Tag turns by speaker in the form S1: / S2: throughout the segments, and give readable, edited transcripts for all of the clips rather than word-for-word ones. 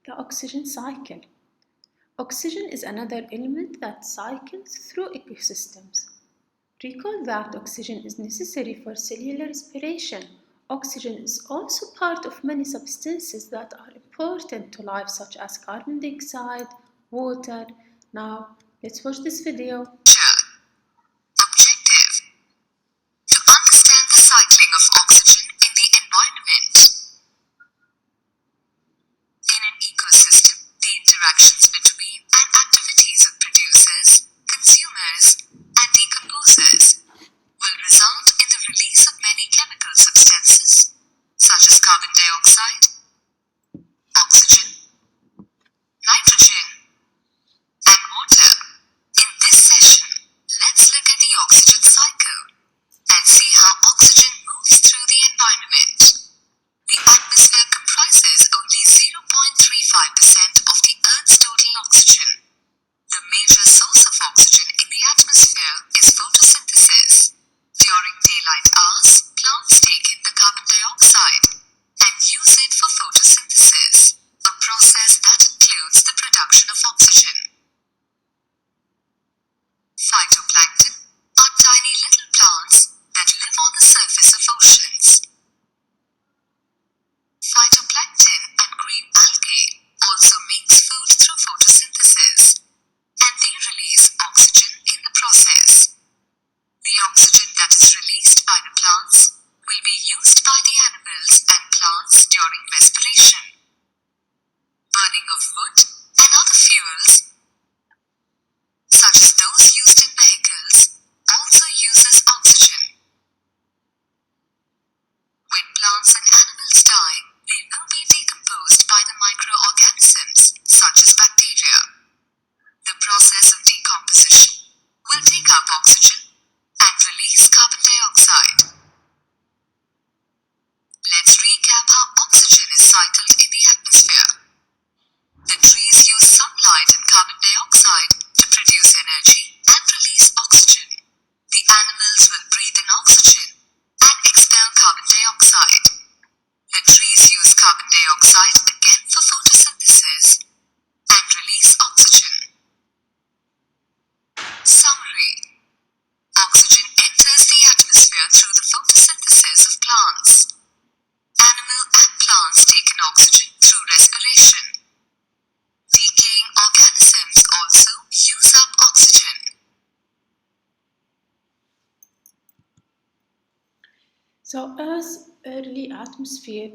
S1: The oxygen cycle. Oxygen is another element that cycles through ecosystems. Recall that oxygen is necessary for cellular respiration. Oxygen is also part of many substances that are important to life, such as carbon dioxide, water. Now, let's watch this video.
S2: Objective: to understand the cycling of oxygen in the environment. In an ecosystem, the interactions between and activities of producers, consumers, and decomposers will result in the release of many chemical substances, such as carbon dioxide, oxygen, nitrogen, and water. In this session, let's look at the oxygen cycle and see how oxygen moves through the environment. The atmosphere comprises only 0.35% of the Earth's total oxygen. The major source of oxygen in the atmosphere is photosynthesis. During daylight hours, plants take in the carbon dioxide and use it for photosynthesis, a process that includes the production of oxygen. Phytoplankton are tiny little plants that live on the surface of oceans. Phytoplankton and green algae also makes food through photosynthesis, and they release oxygen in the process. The oxygen that is released by the plants will be used by the animals and plants during respiration. Burning of wood and other fuels, such as those used in vehicles, also uses oxygen. When plants and animals die, they will be decomposed by the microorganisms, such as bacteria. The process of decomposition will take up oxygen and release carbon dioxide. Let's recap how oxygen is cycled in the atmosphere. The trees use sunlight and carbon dioxide to produce energy and release oxygen. The animals will breathe in oxygen and expel carbon dioxide. The trees use carbon dioxide again for photosynthesis and release oxygen. Summary: oxygen enters the atmosphere through the photosynthesis of plants. Animal and plants take in oxygen through respiration. Decaying organisms also use up oxygen.
S1: So, Earth's early atmosphere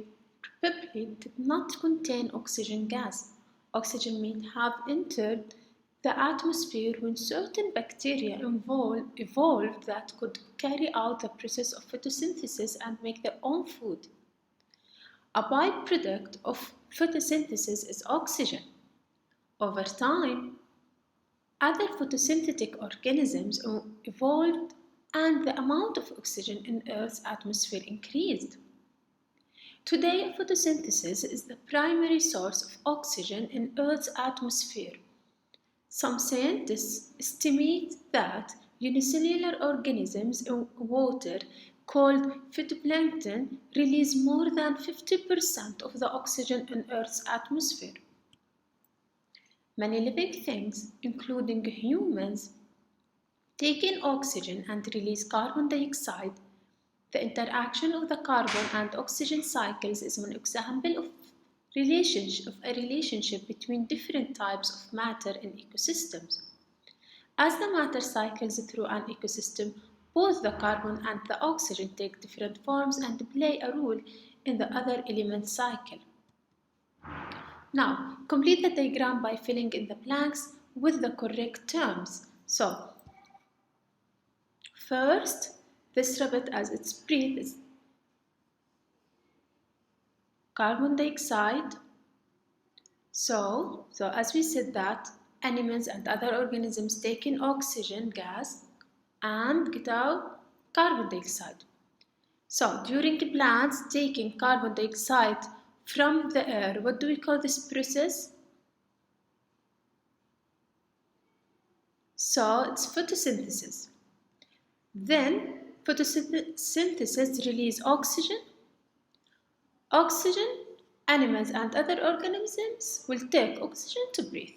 S1: probably did not contain oxygen gas. Oxygen may have entered the atmosphere when certain bacteria evolved that could carry out the process of photosynthesis and make their own food. A byproduct of photosynthesis is oxygen. Over time, other photosynthetic organisms evolved and the amount of oxygen in Earth's atmosphere increased. Today, photosynthesis is the primary source of oxygen in Earth's atmosphere. Some scientists estimate that unicellular organisms in water called phytoplankton release more than 50% of the oxygen in Earth's atmosphere. Many living things, including humans, take in oxygen and release carbon dioxide. The interaction of the carbon and oxygen cycles is one example of a relationship between different types of matter in ecosystems. As the matter cycles through an ecosystem, both the carbon and the oxygen take different forms and play a role in the other element cycle. Now, complete the diagram by filling in the blanks with the correct terms. So, first, this rabbit as its breath is carbon dioxide. So as we said that animals and other organisms take in oxygen gas and get out carbon dioxide. So during plants taking carbon dioxide from the air, what do we call this process? So it's photosynthesis. Then photosynthesis releases oxygen. Oxygen Animals and other organisms will take oxygen to breathe.